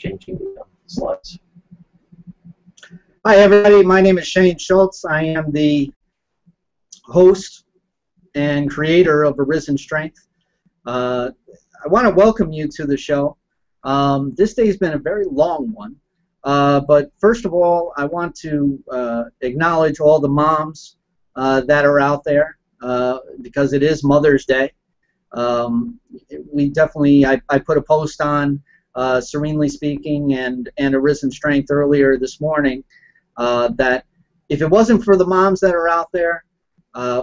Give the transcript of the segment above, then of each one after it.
changing the slides. Hi, everybody. My name is Schulz. I am the host and creator of Arisen Strength. I want to welcome you to the show. This day's been a very long one, but first of all, I want to acknowledge all the moms that are out there because it is Mother's Day. We definitely, I put a post on Serenely Speaking and Arisen Strength earlier this morning that if it wasn't for the moms that are out there,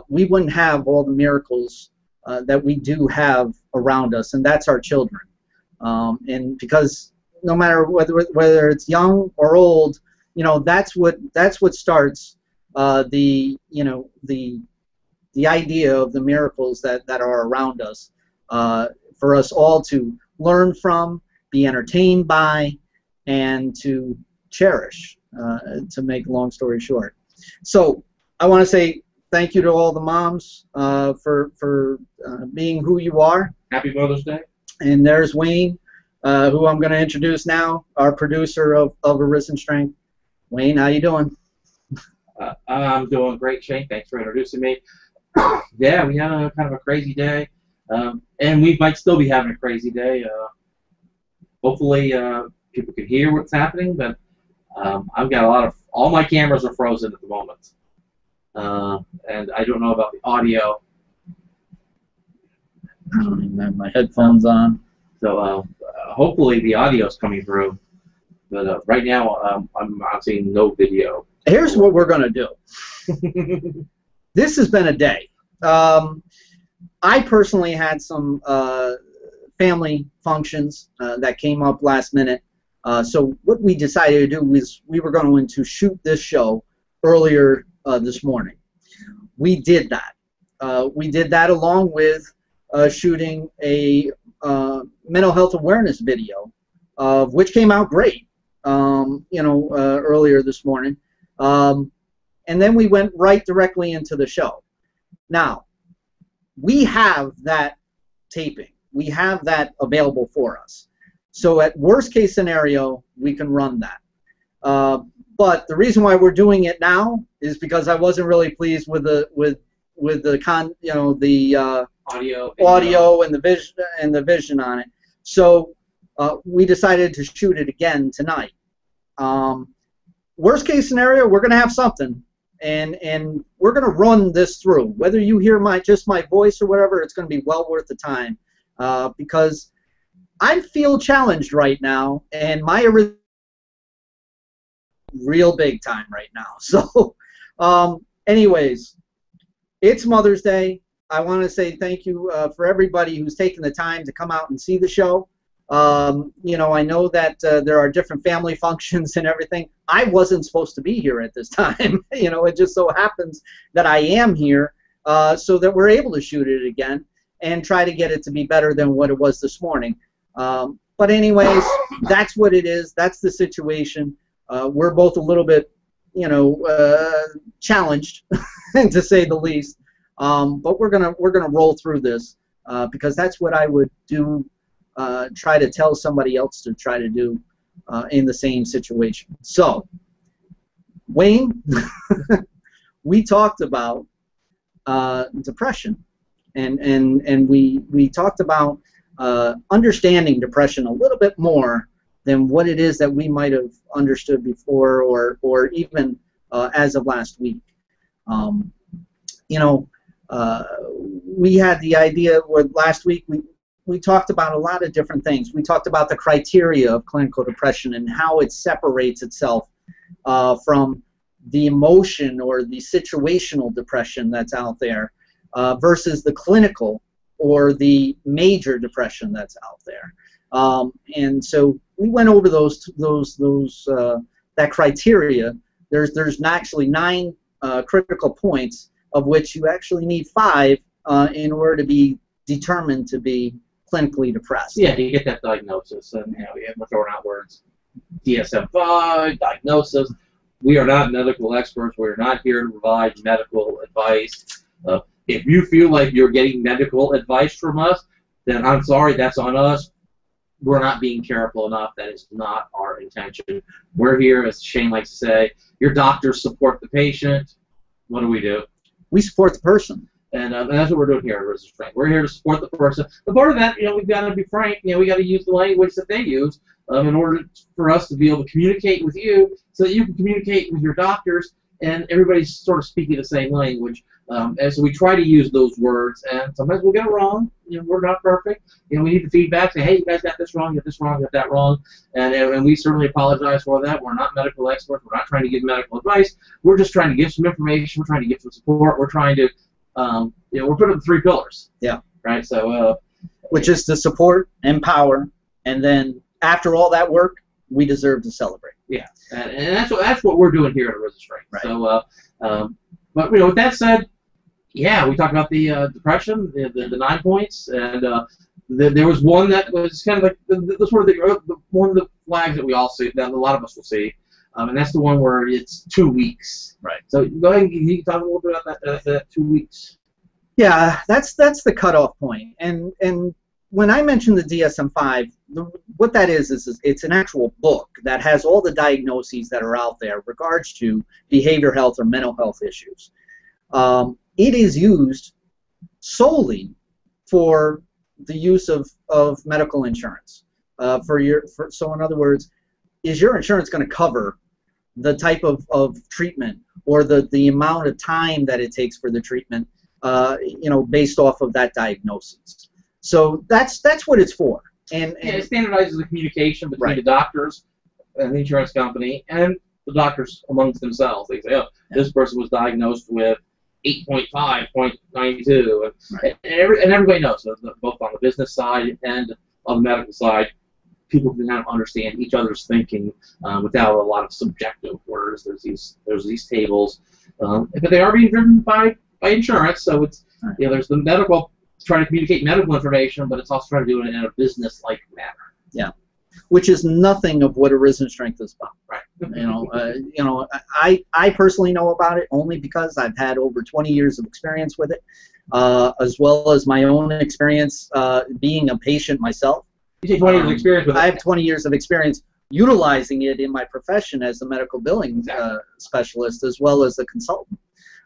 we wouldn't have all the miracles that we do have around us, and that's our children. And because no matter whether it's young or old, you know, that's what starts the idea of the miracles that are around us, for us all to learn from, be entertained by, and to cherish, to make a long story short. So I want to say thank you to all the moms for being who you are. Happy Mother's Day. And there's Wayne, who I'm going to introduce now, our producer of Arisen Strength. Wayne, how you doing? I'm doing great, Shane. Thanks for introducing me. Yeah, we had a kind of a crazy day, and we might still be having a crazy day. Hopefully, people can hear what's happening, but I've got all my cameras are frozen at the moment, and I don't know about the audio. I don't even have my headphones on. So hopefully the audio is coming through, but right now I'm seeing no video. Here's what we're going to do. This has been a day. I personally had some family functions that came up last minute. So what we decided to do was we were going to shoot this show earlier this morning. We did that. We did that along with shooting a mental health awareness video, which came out great, earlier this morning. And then we went right directly into the show. Now, we have that taping. We have that available for us. So at worst case scenario, we can run that. But the reason why we're doing it now is because I wasn't really pleased with the audio and the vision on it. So we decided to shoot it again tonight. Worst case scenario, we're going to have something, and we're going to run this through. Whether you hear just my voice or whatever, it's going to be well worth the time, because I feel challenged right now, and my real big time right now. So, anyways, it's Mother's Day. I want to say thank you for everybody who's taken the time to come out and see the show. I know that there are different family functions and everything. I wasn't supposed to be here at this time. It just so happens that I am here, so that we're able to shoot it again and try to get it to be better than what it was this morning. But anyways, that's what it is. That's the situation. We're both a little bit, challenged, to say the least. But we're gonna roll through this because that's what I would do. Try to tell somebody else to try to do in the same situation. So, Wayne, we talked about depression, and we talked about understanding depression a little bit more than what it is that we might have understood before, or even as of last week. We had the idea with last week. We talked about a lot of different things. We talked about the criteria of clinical depression and how it separates itself from the emotion or the situational depression that's out there versus the clinical or the major depression that's out there. And so we went over that criteria. There's actually 9 critical points, of which you actually need 5 in order to be determined to be clinically depressed. Yeah, you get that diagnosis, and we're throwing out words, DSM-5, diagnosis. We are not medical experts. We're not here to provide medical advice. If you feel like you're getting medical advice from us, then I'm sorry, that's on us. we're not being careful enough. That is not our intention. We're here, as Shane likes to say, your doctors support the patient. What do? We support the person. And that's what we're doing here at Arisen Strength. We're here to support the person. But part of that, we've got to be frank. We got to use the language that they use in order for us to be able to communicate with you, so that you can communicate with your doctors, and everybody's sort of speaking the same language. And so we try to use those words, and sometimes we'll get it wrong. We're not perfect. We need the feedback. Say, hey, you guys got this wrong, you got this wrong, you got that wrong, and we certainly apologize for that. We're not medical experts. We're not trying to give medical advice. We're just trying to give some information. We're trying to give some support. We're trying to, we're putting the 3 pillars. Yeah. Right. So. Which is to support, empower, and then after all that work, we deserve to celebrate. Yeah, and that's what we're doing here at Arisen Strength. Right. So, but with that said, yeah, we talked about the depression, the 9 points, and there was one that was kind of like the sort of one of the flags that we all see, that a lot of us will see, and that's the one where it's 2 weeks. Right. So go ahead and you can talk a little bit about that 2 weeks. Yeah, that's the cutoff point, and when I mentioned the DSM-5, what that is it's an actual book that has all the diagnoses that are out there in regards to behavior health or mental health issues. It is used solely for the use of medical insurance. So in other words, is your insurance going to cover the type of treatment or the amount of time that it takes for the treatment, based off of that diagnosis? So that's what it's for. And it standardizes the communication between the doctors and the insurance company and the doctors amongst themselves. They say, this person was diagnosed with 8.5, 0.92, and everybody knows, both on the business side and on the medical side, people can kind of understand each other's thinking without a lot of subjective words. There's these tables, but they are being driven by insurance. So it's there's the medical, trying to communicate medical information, but it's also trying to do it in a business-like manner. Yeah, which is nothing of what Arisen Strength is about. Right. I personally know about it only because I've had over 20 years of experience with it, as well as my own experience being a patient myself. You say 20 years of experience with it? I have 20 years of experience utilizing it in my profession as a medical billing specialist, as well as a consultant.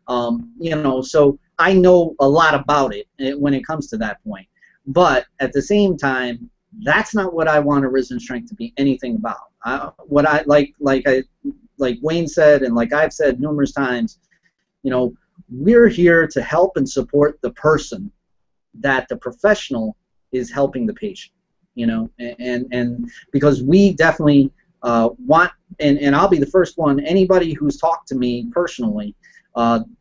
So I know a lot about it when it comes to that point. But at the same time, that's not what I want Arisen Strength to be anything about. What I like Wayne said, and like I've said numerous times, we're here to help and support the person that the professional is helping the patient. And because we definitely want, and I'll be the first one, anybody who's talked to me personally,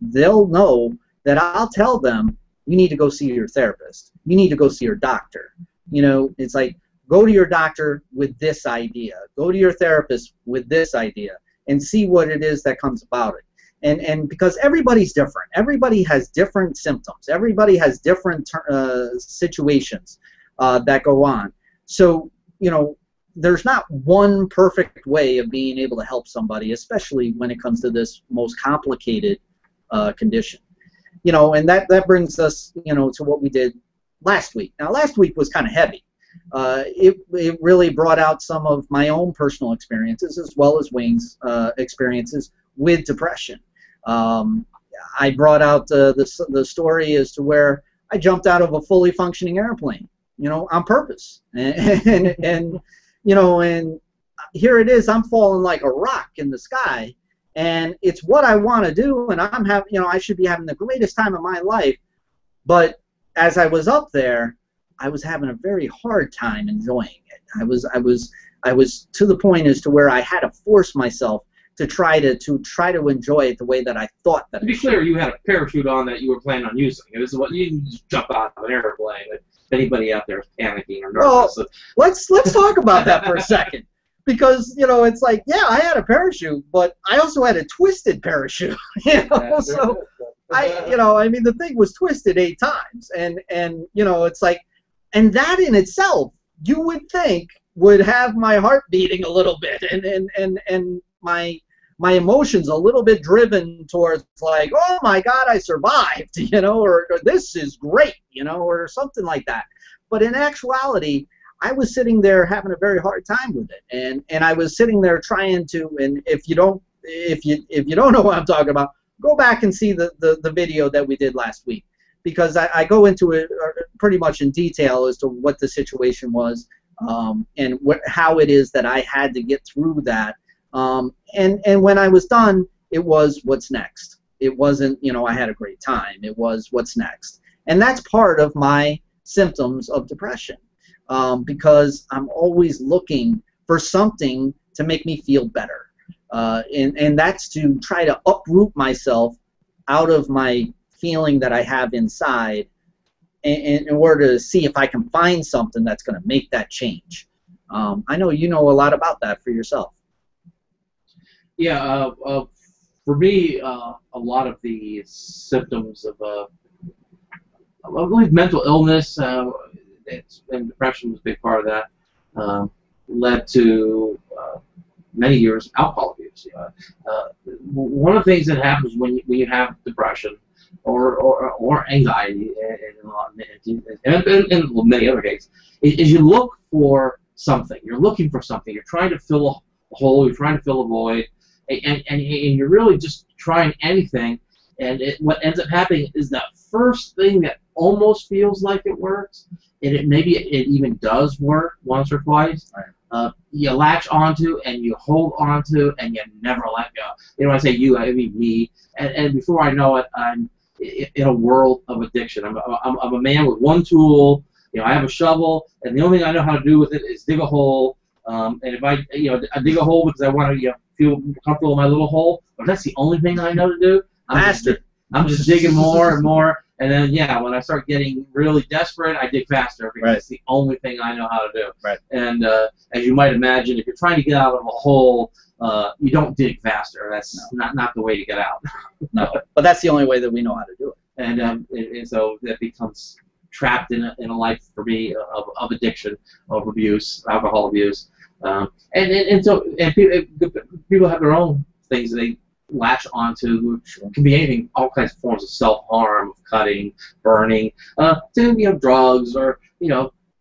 they'll know that I'll tell them, you need to go see your therapist. You need to go see your doctor. It's like, go to your doctor with this idea. Go to your therapist with this idea and see what it is that comes about it. And because everybody's different. Everybody has different symptoms. Everybody has different situations that go on. So, there's not one perfect way of being able to help somebody, especially when it comes to this most complicated condition. And that brings us, to what we did last week. Now, last week was kind of heavy. It really brought out some of my own personal experiences as well as Wayne's experiences with depression. I brought out the story as to where I jumped out of a fully functioning airplane, on purpose. And here it is, I'm falling like a rock in the sky. And it's what I want to do, and I'm having, I should be having the greatest time of my life. But as I was up there, I was having a very hard time enjoying it. I was to the point as to where I had to force myself to try to enjoy it the way that I thought that. To be clear, you had a parachute on that you were planning on using. This is what you didn't just jump out of an airplane. If anybody out there is panicking or nervous. Well, let's talk about that for a second. Because, it's like, yeah, I had a parachute, but I also had a twisted parachute, so the thing was twisted 8 times, and it's like, and that in itself, you would think would have my heart beating a little bit, and my emotions a little bit driven towards like, oh my God, I survived, or this is great, or something like that. But in actuality, I was sitting there having a very hard time with it, and I was sitting there trying to. And if you don't know what I'm talking about, go back and see the video that we did last week, because I go into it pretty much in detail as to what the situation was, and how it is that I had to get through that. And when I was done, it was what's next. It wasn't, I had a great time. It was what's next. And that's part of my symptoms of depression, because I'm always looking for something to make me feel better. And that's to try to uproot myself out of my feeling that I have inside in order to see if I can find something that's going to make that change. I know you know a lot about that for yourself. Yeah, for me, a lot of the symptoms of, I believe, mental illness, and depression was a big part of that, led to many years of alcohol abuse. One of the things that happens when you have depression or anxiety, and many other cases, is you look for something. You're looking for something. You're trying to fill a hole. You're trying to fill a void. And you're really just trying anything, and what ends up happening is that first thing that almost feels like it works, and maybe it even does work once or twice, right. You latch onto and you hold onto and you never let go. When I say you, I mean me, and before I know it, I'm in a world of addiction. I'm a man with one tool. I have a shovel, and the only thing I know how to do with it is dig a hole. And if I dig a hole because I want to feel comfortable in my little hole, but that's the only thing I know to do. I'm just digging more and more, and then when I start getting really desperate, I dig faster because right. It's the only thing I know how to do. Right. And as you might imagine, if you're trying to get out of a hole, you don't dig faster. That's not the way to get out. No, but that's the only way that we know how to do it. And so that becomes trapped in a life for me of addiction, of abuse, alcohol abuse. So people have their own things that they latch onto. It can be anything, all kinds of forms of self-harm, of cutting, burning, to drugs or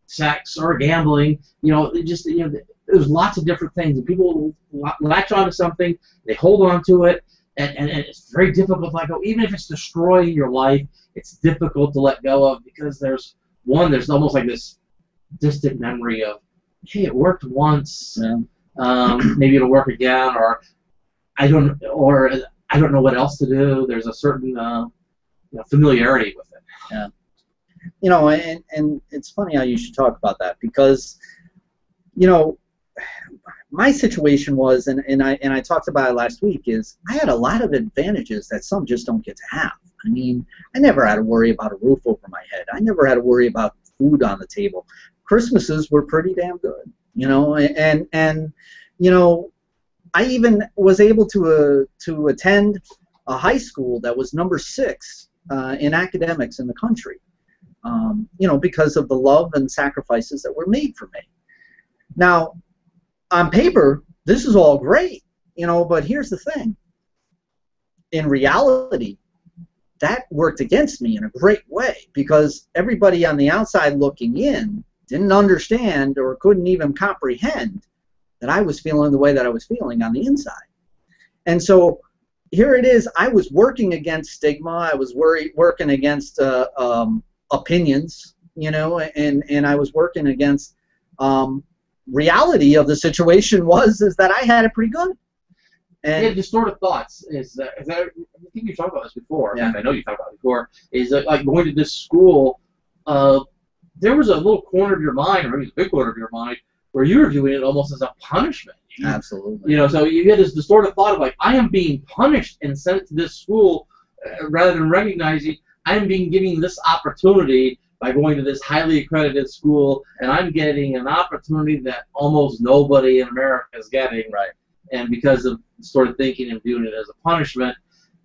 sex or gambling. There's lots of different things, and people latch onto something, they hold on to it, and it's very difficult to let go. Even if it's destroying your life, it's difficult to let go of, because there's almost like this distant memory of, hey, it worked once. Yeah. Maybe it'll work again, or I don't know what else to do. There's a certain familiarity with it. Yeah. And it's funny how you should talk about that, because my situation was, and I talked about it last week, is I had a lot of advantages that some just don't get to have. I mean, I never had to worry about a roof over my head. I never had to worry about food on the table. Christmases were pretty damn good, and I even was able to attend a high school that was number 6 in academics in the country, because of the love and sacrifices that were made for me. Now, on paper, this is all great, but here's the thing. In reality, that worked against me in a great way, because everybody on the outside looking in didn't understand or couldn't even comprehend that I was feeling the way that I was feeling on the inside. And so here it is. I was working against stigma. I was working against opinions, and I was working against reality of the situation is that I had it pretty good. And distorted thoughts is that, I think you talked about this before. Yeah. I know you talked about it before. Is that, like, going to this school? There was a little corner of your mind, or maybe a big corner of your mind, where you were viewing it almost as a punishment. Absolutely. So you get this distorted thought of, like, I am being punished and sent to this school, rather than recognizing I am being given this opportunity by going to this highly accredited school, and I'm getting an opportunity that almost nobody in America is getting. Right. And because of sort of thinking and viewing it as a punishment,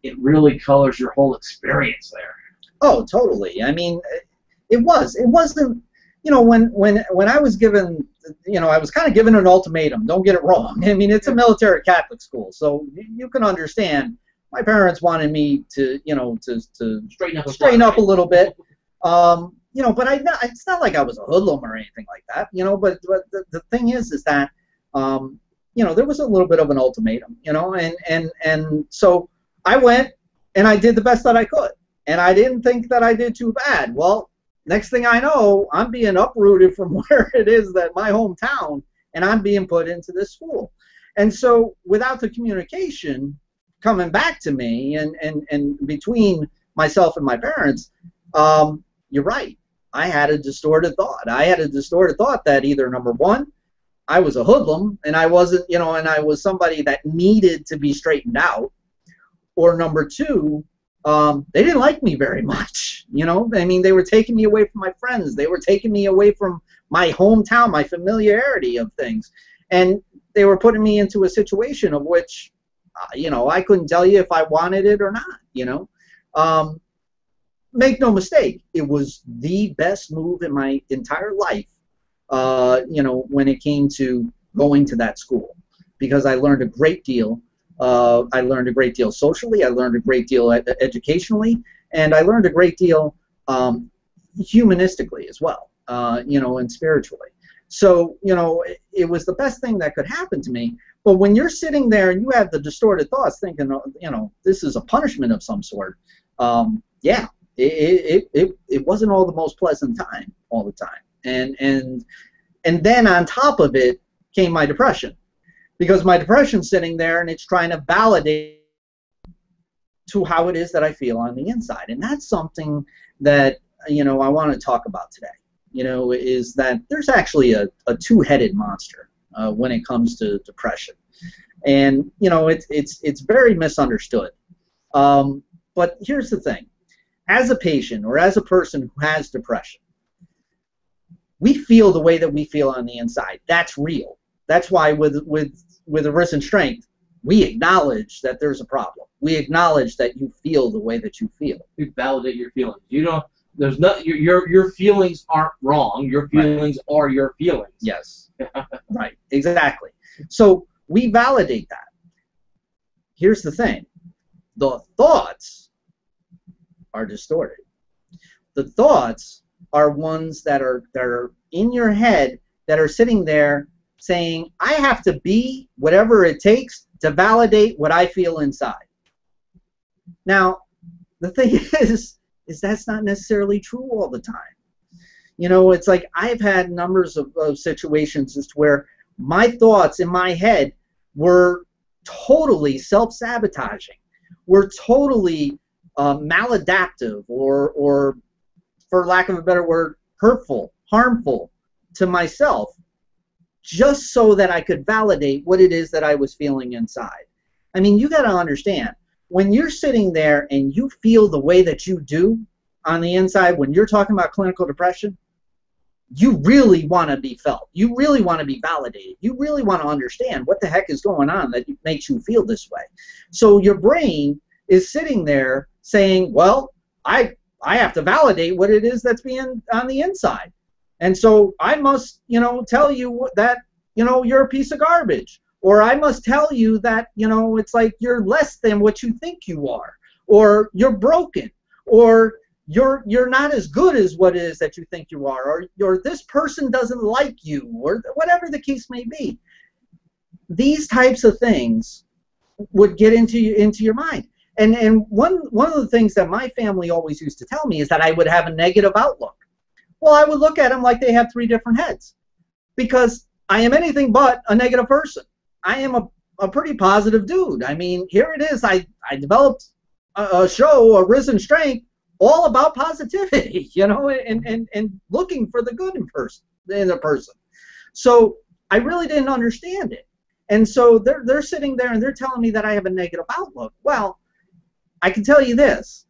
it really colors your whole experience there. Oh, totally. I mean, it wasn't, when I was given, I was kind of given an ultimatum. Don't get it wrong. I mean, it's a military Catholic school, so you can understand. My parents wanted me to, to straighten up a little bit. but it's not like I was a hoodlum or anything like that, but the thing is that, there was a little bit of an ultimatum, and so I went and I did the best that I could, and I didn't think that I did too bad. Well, next thing I know, I'm being uprooted from where it is that my hometown, and I'm being put into this school. And so without the communication coming back to me and between myself and my parents, you're right. I had a distorted thought. I had a distorted thought that either, number one, I was a hoodlum and I wasn't, and I was somebody that needed to be straightened out, or number two, they didn't like me very much. I mean, they were taking me away from my friends. They were taking me away from my hometown, my familiarity of things. And they were putting me into a situation of which, I couldn't tell you if I wanted it or not, Make no mistake, it was the best move in my entire life, when it came to going to that school, because I learned a great deal. I learned a great deal socially. I learned a great deal educationally, and I learned a great deal humanistically as well, and spiritually. So, it was the best thing that could happen to me. But when you're sitting there and you have the distorted thoughts thinking, this is a punishment of some sort, yeah, it wasn't all the most pleasant time all the time. And then on top of it came my depression. Because my depression's sitting there and it's trying to validate to how it is that I feel on the inside. And that's something that, I want to talk about today, is that there's actually a two-headed monster when it comes to depression. And, it's very misunderstood. But here's the thing. As a patient or as a person who has depression, we feel the way that we feel on the inside. That's real. That's why with Arisen Strength, we acknowledge that there's a problem. We acknowledge that you feel the way that you feel. We validate your feelings. There's no, your feelings aren't wrong. Your feelings are your feelings. Yes. Right. Exactly. So we validate that. Here's the thing. The thoughts are distorted. The thoughts are ones that are in your head that are sitting there saying, I have to be whatever it takes to validate what I feel inside. Now, the thing is that's not necessarily true all the time. It's like I've had numbers of situations as to where my thoughts in my head were totally self-sabotaging, were totally maladaptive, or for lack of a better word, hurtful, harmful to myself, just so that I could validate what it is that I was feeling inside. I mean, you got to understand, when you're sitting there and you feel the way that you do on the inside, when you're talking about clinical depression, you really want to be felt. You really want to be validated. You really want to understand what the heck is going on that makes you feel this way. So your brain is sitting there saying, well, I have to validate what it is that's being on the inside. And so I must, tell you that, you're a piece of garbage. Or I must tell you that, it's like you're less than what you think you are. Or you're broken. Or you're not as good as what it is that you think you are. Or this person doesn't like you. Or whatever the case may be. These types of things would get into your mind. And one of the things that my family always used to tell me is that I would have a negative outlook. Well, I would look at them like they have three different heads, because I am anything but a negative person. I am a pretty positive dude. I mean, here it is. I developed a show, Arisen Strength, all about positivity, and looking for the good in a person. So I really didn't understand it. And so they're sitting there and they're telling me that I have a negative outlook. Well, I can tell you this.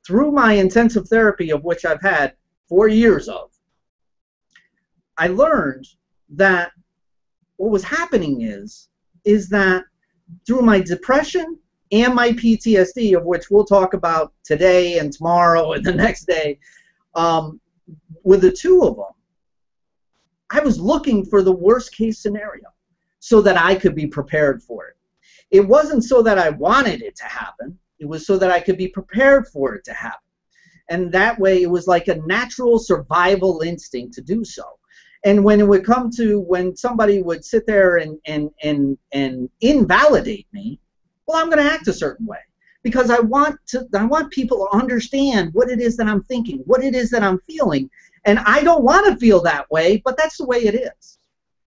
Through my intensive therapy, of which I've had 4 years of, I learned that what was happening is that through my depression and my PTSD, of which we'll talk about today and tomorrow and the next day, with the two of them, I was looking for the worst case scenario so that I could be prepared for it. It wasn't so that I wanted it to happen. It was so that I could be prepared for it to happen. And that way it was like a natural survival instinct to do so. And when it would come to when somebody would sit there and invalidate me, well, I'm going to act a certain way because I want people to understand what it is that I'm thinking, what it is that I'm feeling. And I don't want to feel that way, but that's the way it is.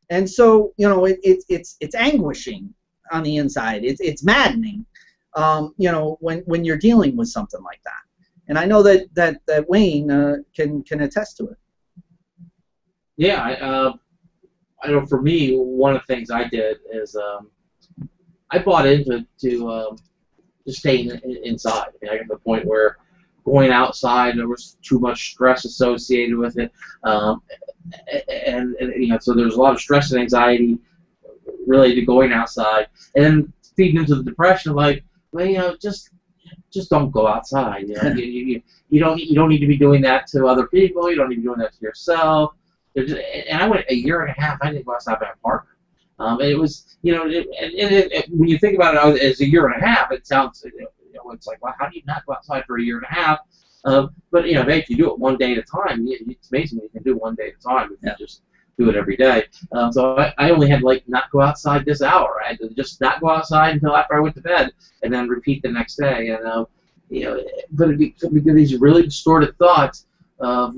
And so, you know, it's anguishing on the inside. It's maddening, you know, when you're dealing with something like that. And I know that Wayne can attest to it. Yeah, I know for me, one of the things I did is I bought into just staying inside. I mean, I got to the point where going outside, there was too much stress associated with it, and you know, so there's a lot of stress and anxiety related to going outside, and then feeding into the depression, like, well, you know, just don't go outside. You know, you don't need to be doing that to other people. You don't need to be doing that to yourself. And I went a year and a half. I didn't go outside my apartment. It was, you know, when you think about it as a year and a half, it sounds, you know, it's like, well, how do you not go outside for a year and a half? But you know, if you do it one day at a time, it's amazing what you can do one day at a time if you just do it every day. So I only had like not go outside this hour. I had to just not go outside until after I went to bed, and then repeat the next day. And you know, but it became these really distorted thoughts of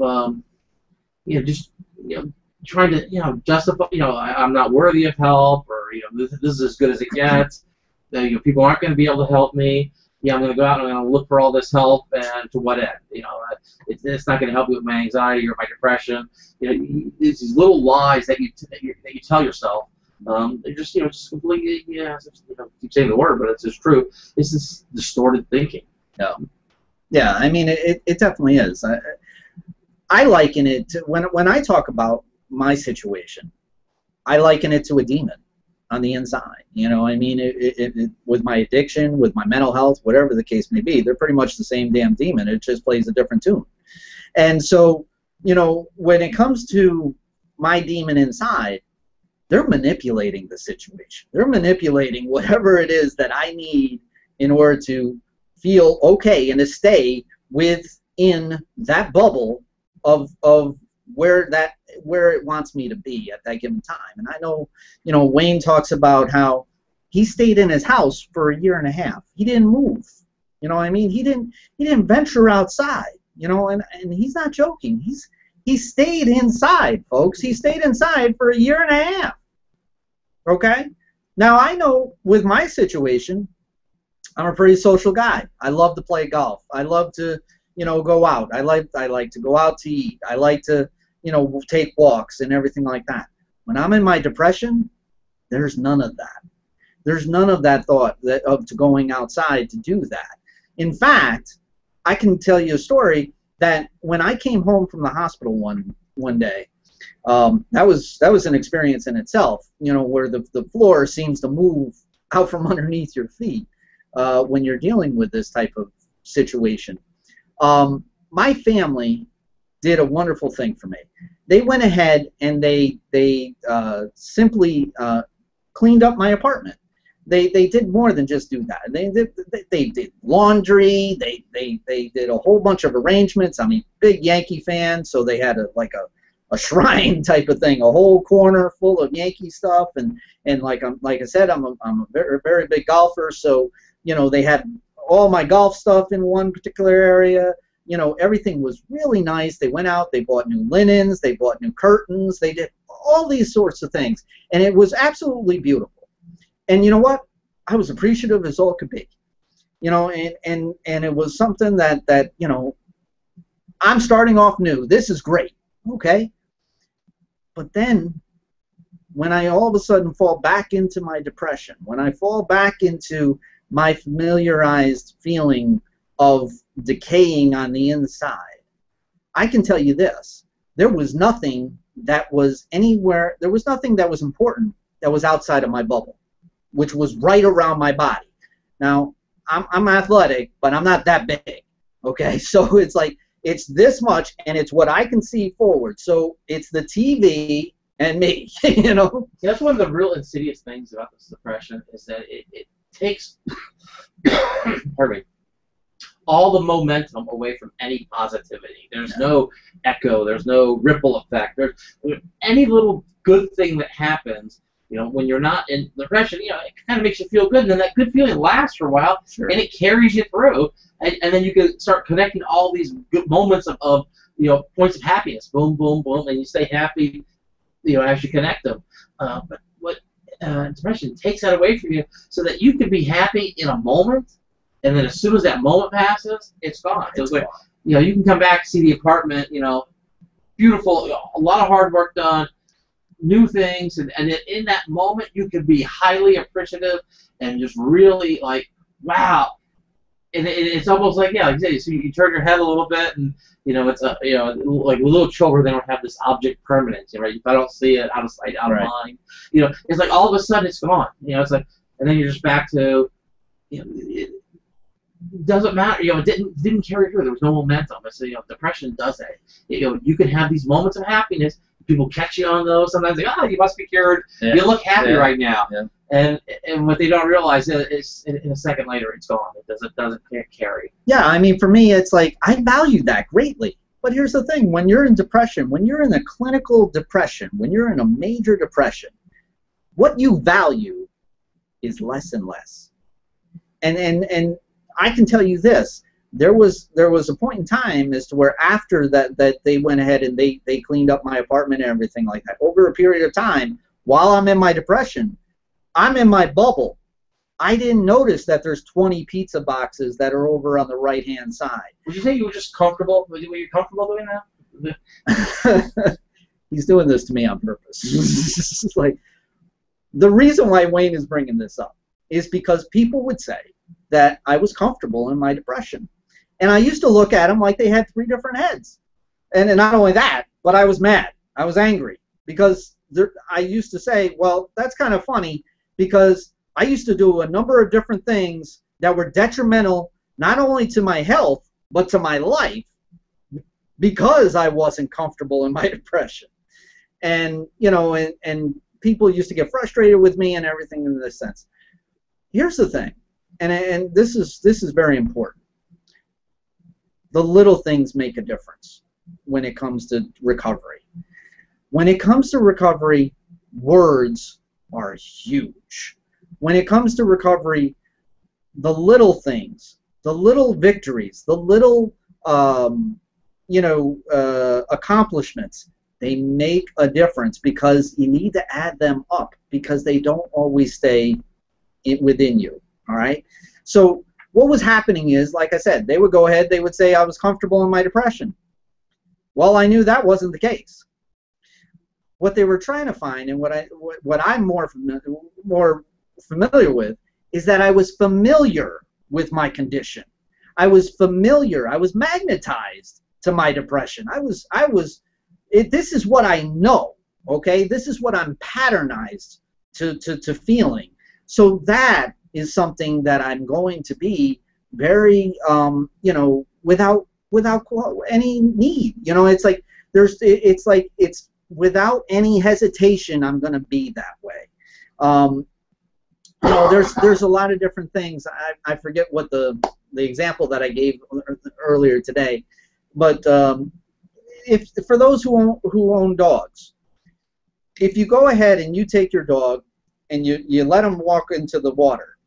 you know, just, you know, trying to, you know, justify, you know, I'm not worthy of help, or, you know, this is as good as it gets. You know, people aren't going to be able to help me. Yeah, I'm going to go out and I'm going to look for all this help, and to what end? You know, it's not going to help me with my anxiety or my depression. You know, there's these little lies that you tell yourself. They're just, you know, just completely, yeah, you know, keep saying the word, but it's just true. It's this distorted thinking. Yeah, I mean, it definitely is. I liken it to, when I talk about my situation, I liken it to a demon on the inside. You know, I mean, with my addiction, with my mental health, whatever the case may be, they're pretty much the same damn demon. It just plays a different tune. And so, you know, when it comes to my demon inside, they're manipulating the situation. They're manipulating whatever it is that I need in order to feel okay and to stay within that bubble of where it wants me to be at that given time. And I know, you know, Wayne talks about how he stayed in his house for a year and a half. He didn't move. You know what I mean? He didn't venture outside. You know, and he's not joking. He stayed inside, folks. He stayed inside for a year and a half. Okay? Now I know with my situation, I'm a pretty social guy. I love to play golf. I love to, you know, go out. I like to go out to eat. I like to, you know, take walks and everything like that. When I'm in my depression, there's none of that. There's none of that thought of going outside to do that. In fact, I can tell you a story that when I came home from the hospital one day, that was an experience in itself. You know, where the floor seems to move out from underneath your feet when you're dealing with this type of situation. My family did a wonderful thing for me. They went ahead and they simply cleaned up my apartment. They did more than just do that. They did laundry. They did a whole bunch of arrangements. I mean, big Yankee fan, so they had a shrine type of thing, a whole corner full of Yankee stuff. And like I said, I'm a very, very big golfer, so you know, they had all my golf stuff in one particular area. You know, everything was really nice. They went out, they bought new linens, they bought new curtains, they did all these sorts of things, and it was absolutely beautiful. And you know what? I was appreciative as all could be. You know, and it was something that you know, I'm starting off new. This is great, okay? But then, when I all of a sudden fall back into my depression, when I fall back into my familiarized feeling of decaying on the inside, I can tell you this: there was nothing that was anywhere, there was nothing that was important that was outside of my bubble, which was right around my body. Now, I'm athletic, but I'm not that big, okay? So it's like, it's this much, and it's what I can see forward. So it's the TV and me, you know? That's one of the real insidious things about this depression, is that it takes, pardon me, all the momentum away from any positivity. There's no echo. There's no ripple effect. There's any little good thing that happens. When you're not in depression, it kind of makes you feel good, and then that good feeling lasts for a while, and it carries you through, and then you can start connecting all these good moments of points of happiness, boom, boom, boom, and you stay happy, as you connect them. But what depression takes that away from you, so that you can be happy in a moment, and then as soon as that moment passes, it's gone. It's like, you can come back, see the apartment, beautiful, a lot of hard work done, new things, and in that moment you can be highly appreciative and just really like, wow. And it's almost like, so you turn your head a little bit, and it's like little children, they don't have this object permanence, right? If I don't see it, out of sight, out of mind, it's like all of a sudden it's gone, it's like, and then you're just back to, it doesn't matter, it didn't carry through. There was no momentum. It's depression does that. You can have these moments of happiness. People catch you on those. Sometimes they go, you must be cured. Yeah. You look happy right now. Yeah. And what they don't realize is in a second later it's gone. It doesn't carry. Yeah, I mean, for me, it's like I value that greatly. But here's the thing: when you're in depression, when you're in a clinical depression, when you're in a major depression, what you value is less and less. And I can tell you this. There was a point in time as to where after that they went ahead and they cleaned up my apartment and everything like that. Over a period of time, while I'm in my depression, I'm in my bubble. I didn't notice that there's 20 pizza boxes that are over on the right-hand side. Would you say you were just comfortable? Were you comfortable doing that? He's doing this to me on purpose. It's like, the reason why Wayne is bringing this up is because people would say that I was comfortable in my depression. And I used to look at them like they had 3 different heads. And not only that, but I was mad. I was angry. Because I used to say, well, that's kind of funny, because I used to do a number of different things that were detrimental not only to my health, but to my life, because I wasn't comfortable in my depression. And, and people used to get frustrated with me and everything in this sense. Here's the thing, and this is very important. The little things make a difference when it comes to recovery. When it comes to recovery, words are huge. When it comes to recovery, the little things, the little victories, the little accomplishments, they make a difference, because you need to add them up, because they don't always stay within you. All right? So what was happening is, like I said, they would go ahead, they would say I was comfortable in my depression. Well, I knew that wasn't the case. What they were trying to find, and what I'm more familiar with, is that I was familiar with my condition. I was familiar. I was magnetized to my depression. This is what I know. Okay, this is what I'm patternized to feeling. So that is something that I'm going to be very, without any need. It's like it's without any hesitation, I'm going to be that way. There's a lot of different things. I forget what the example that I gave earlier today, but if for those who own dogs, if you go ahead and you take your dog and you let them walk into the water,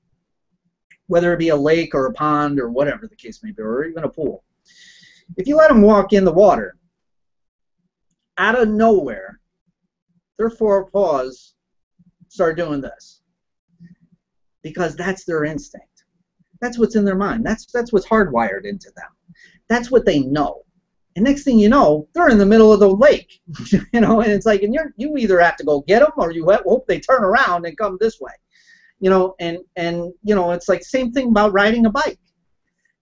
whether it be a lake or a pond or whatever the case may be, or even a pool, if you let them walk in the water, out of nowhere, their 4 paws start doing this, because that's their instinct. That's what's in their mind. That's what's hardwired into them. That's what they know. And next thing you know, they're in the middle of the lake, and it's like, and you either have to go get them, or you hope they turn around and come this way, and it's like same thing about riding a bike.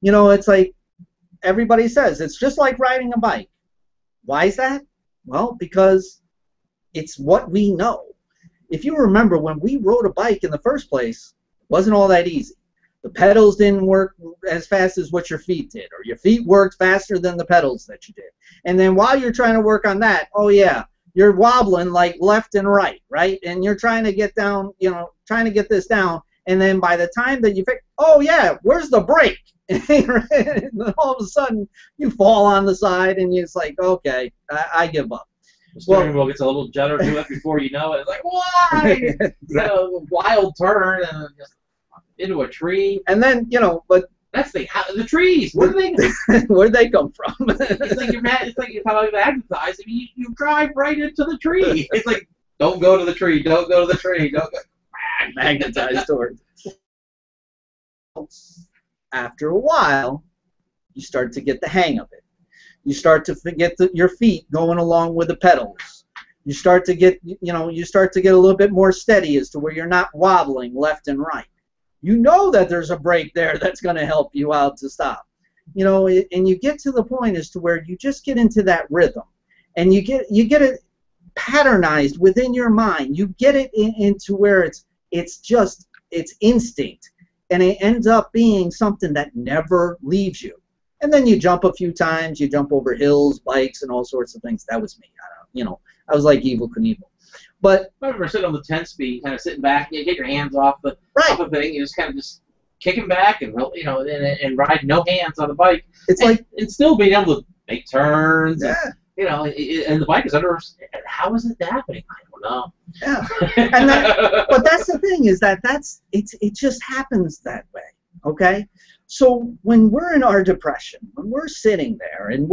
It's like everybody says it's just like riding a bike. Why is that? Well, because it's what we know. If you remember, when we rode a bike in the first place, it wasn't all that easy. The pedals didn't work as fast as what your feet did, or your feet worked faster than the pedals that you did. And then while you're trying to work on that, oh yeah, you're wobbling like left and right, right? And you're trying to get down, trying to get this down, And then by the time that you fix, oh yeah, where's the brake? And then all of a sudden you fall on the side and it's like, okay, I give up. The steering wheel gets a little judder to it before you know it. It's like, why? A wild turn and just into a tree. And then, but that's the trees. Where do they? Where'd they come from? It's like you're magnetized. I mean, you drive right into the tree. It's like, don't go to the tree. Don't go to the tree. Don't go. Magnetized towards. After a while, you start to get the hang of it. You start to forget your feet going along with the pedals. You start to get, you start to get a little bit more steady as to where you're not wobbling left and right. You know that there's a brake there that's going to help you out to stop. And you get to the point as to where you just get into that rhythm, and you get it patternized within your mind. You get it into where it's instinct, and it ends up being something that never leaves you. And then you jump a few times, you jump over hills, bikes, and all sorts of things. That was me. I was like Evel Knievel. But I remember sitting on the 10-speed, kind of sitting back, you get your hands off the thing, you just kind of just kicking back and and ride no hands on the bike. It's and still being able to make turns. Yeah. And the bike is under. How is it happening? I don't know. Yeah. But that's the thing, is that it just happens that way. Okay. So when we're in our depression, when we're sitting there and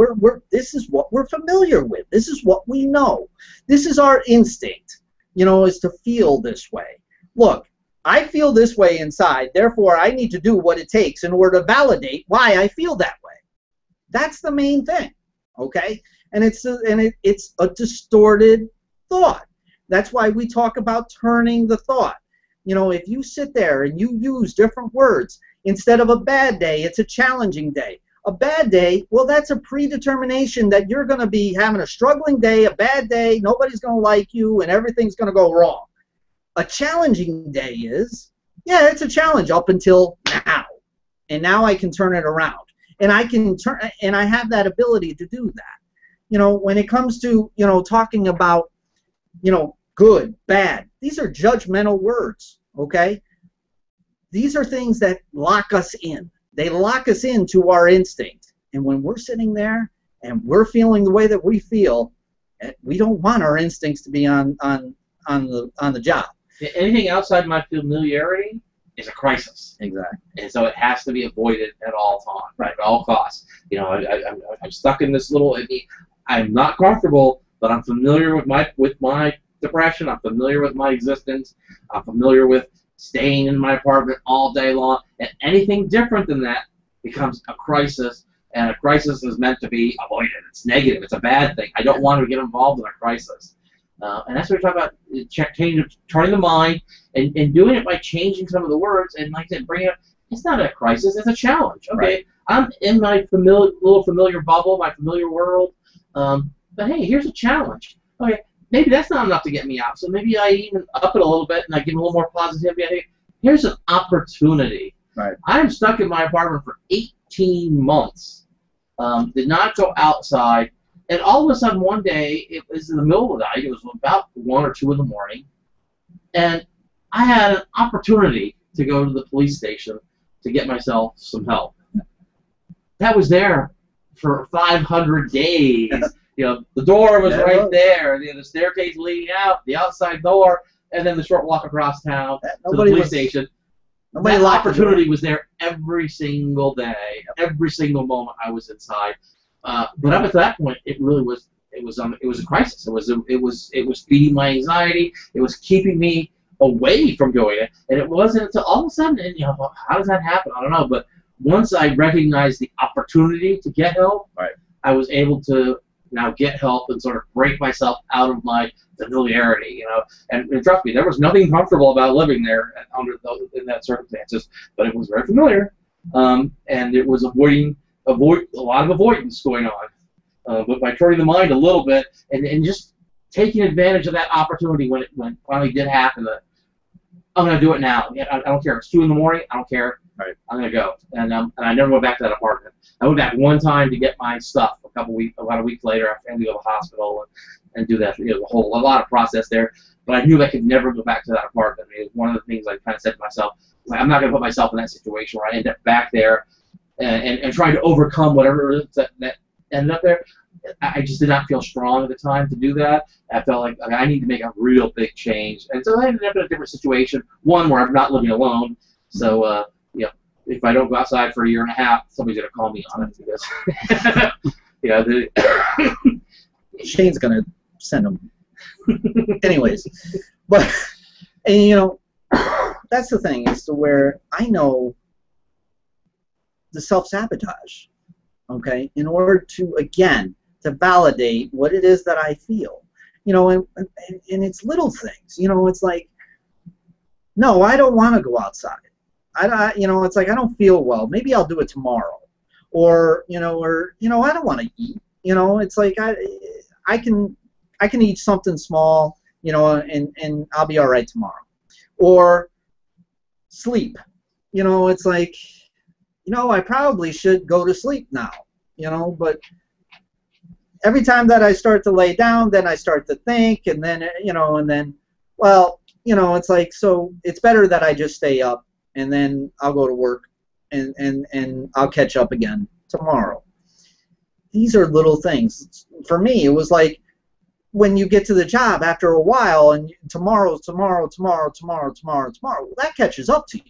this is what we're familiar with. This is what we know. This is our instinct, is to feel this way. Look, I feel this way inside, therefore I need to do what it takes in order to validate why I feel that way. That's the main thing, okay? And it's a distorted thought. That's why we talk about turning the thought. If you sit there and you use different words, instead of a bad day, it's a challenging day. A bad day, well, that's a predetermination that you're going to be having a struggling day, a bad day, nobody's going to like you, and everything's going to go wrong. A challenging day is, yeah, it's a challenge up until now. And now I can turn it around. And I have that ability to do that. When it comes to, talking about, good, bad, these are judgmental words, okay? These are things that lock us in. They lock us into our instinct. And when we're sitting there and we're feeling the way that we feel, we don't want our instincts to be on the job. Anything outside my familiarity is a crisis. Exactly. And so it has to be avoided at all times, right, at all costs. I'm stuck in this little. I'm not comfortable, but I'm familiar with my depression. I'm familiar with my existence. I'm familiar with staying in my apartment all day long, and anything different than that becomes a crisis, and a crisis is meant to be avoided. It's negative. It's a bad thing. I don't want to get involved in a crisis. And that's what we're talking about, turning the mind, and doing it by changing some of the words, and like I said, bringing up, it's not a crisis, it's a challenge. Okay, right. I'm in my little familiar bubble, my familiar world, but hey, here's a challenge. Okay, maybe that's not enough to get me out, so maybe I even up it a little bit and I give a little more positivity. Here's an opportunity. Right. I'm stuck in my apartment for 18 months, did not go outside, and all of a sudden one day, it was in the middle of the night, it was about 1 or 2 in the morning, and I had an opportunity to go to the police station to get myself some help. That was there for 500 days. The door was right there, the staircase leading out, the outside door, and then the short walk across town to the police station. That opportunity was there every single day, every single moment I was inside. But up at that point, it really was. It was a crisis. It was feeding my anxiety. It was keeping me away from going it. And it wasn't until all of a sudden, and how does that happen? I don't know. But once I recognized the opportunity to get help, right, I was able to now get help and sort of break myself out of my familiarity. And trust me, there was nothing comfortable about living there in that circumstances, but it was very familiar, and it was avoid a lot of avoidance going on. But by turning the mind a little bit and just taking advantage of that opportunity when it finally did happen, that I'm going to do it now. I don't care. It's 2 in the morning. I don't care. Right. I'm going to go. And I never went back to that apartment. I went back one time to get my stuff about a week later after I had to go to the hospital. and do that, a lot of process there. But I knew I could never go back to that apartment. It was one of the things I kind of said to myself, like, I'm not going to put myself in that situation where I end up back there and trying to overcome whatever it is that ended up there. I just did not feel strong at the time to do that. I felt like I need to make a real big change. And so I ended up in a different situation, one where I'm not living alone. So, if I don't go outside for a year and a half, somebody's going to call me on it because, Shane's going to send them. Anyways, but, and that's the thing, is to where I know the self-sabotage, okay, in order to, again, to validate what it is that I feel, and it's little things, it's like, no, I don't want to go outside. It's like, I don't feel well. Maybe I'll do it tomorrow, or I don't want to eat. It's like I can eat something small, and I'll be all right tomorrow, or sleep. It's like, I probably should go to sleep now, but every time that I start to lay down, then I start to think, and then, it's like, so it's better that I just stay up, and then I'll go to work, and I'll catch up again tomorrow. These are little things. For me, it was like, when you get to the job after a while, and tomorrow, well, that catches up to you.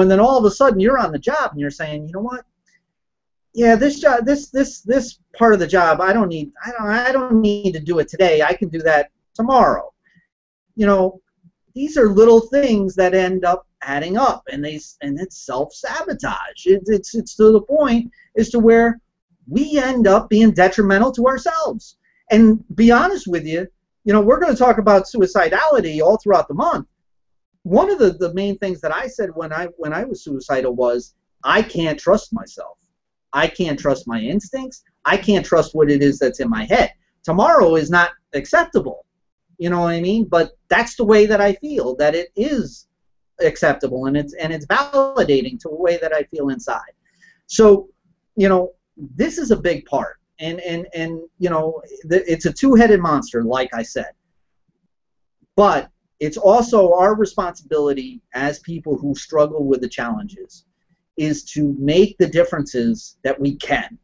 And then all of a sudden you're on the job and you're saying, you know what? Yeah, this job, this part of the job, I don't need to do it today. I can do that tomorrow. These are little things that end up adding up, and it's self-sabotage. It's to the point as to where we end up being detrimental to ourselves. And be honest with you, we're going to talk about suicidality all throughout the month. One of the main things that I said when I was suicidal was, I can't trust myself. I can't trust my instincts. I can't trust what it is that's in my head. Tomorrow is not acceptable. You know what I mean? But that's the way that I feel, that it is acceptable, and it's validating to the way that I feel inside. So, this is a big part. And it's a two-headed monster, like I said. But it's also our responsibility as people who struggle with the challenges is to make the differences that we can.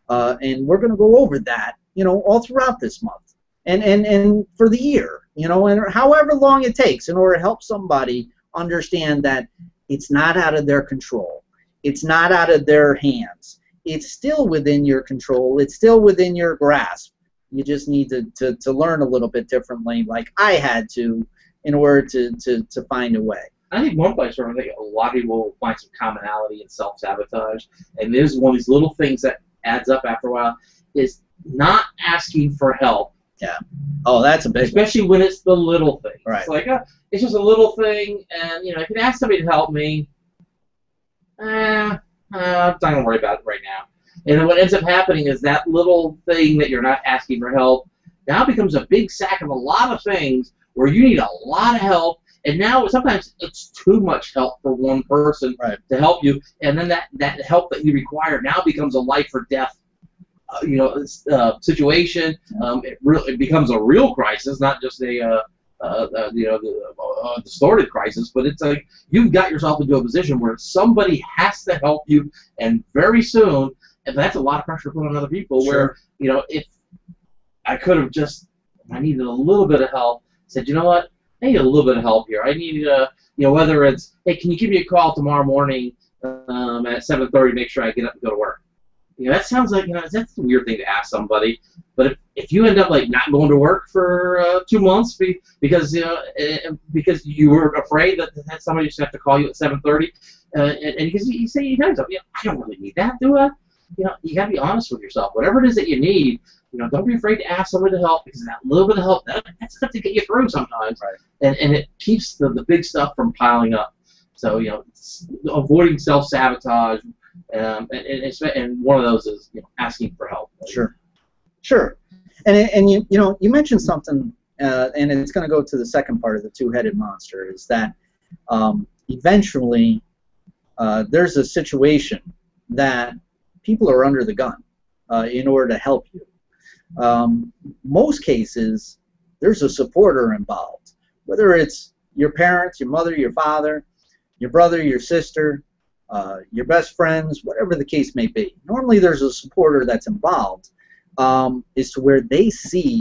And we're going to go over that, all throughout this month. And for the year, and however long it takes in order to help somebody understand that it's not out of their control. It's not out of their hands. It's still within your control. It's still within your grasp. You just need to learn a little bit differently, like I had to, in order to find a way. I think one place where I think a lot of people will find some commonality in self-sabotage, and there's one of these little things that adds up after a while, is not asking for help. Yeah. Oh, that's a big Especially when it's the little things. Right. It's like, it's just a little thing, and, I can ask somebody to help me. I'm not going to worry about it right now. And then what ends up happening is that little thing that you're not asking for help now becomes a big sack of a lot of things where you need a lot of help, and now sometimes it's too much help for one person to help you, and then that help that you require now becomes a life or death situation. It becomes a real crisis, not just a distorted crisis, but it's like you've got yourself into a position where somebody has to help you, and very soon, and that's a lot of pressure to put on other people. Sure. Where if I could have just, I needed a little bit of help, said, you know what, I need a little bit of help here. I need whether it's, hey, can you give me a call tomorrow morning at 7:30, make sure I get up and go to work. That sounds like, that's a weird thing to ask somebody. But if you end up like not going to work for 2 months because you were afraid that somebody just have to call you at 7:30, and because you say you tell yourself, I don't really need that, do I? You got to be honest with yourself. Whatever it is that you need, don't be afraid to ask somebody to help, because that little bit of help, that's enough to get you through sometimes. Right. And it keeps the big stuff from piling up. So avoiding self-sabotage. And one of those is asking for help. Sure. And you mentioned something, and it's going to go to the second part of the two-headed monster, is that eventually there's a situation that people are under the gun in order to help you. most cases, there's a supporter involved, whether it's your parents, your mother, your father, your brother, your sister, your best friends, whatever the case may be. Normally there's a supporter that's involved, is to where they see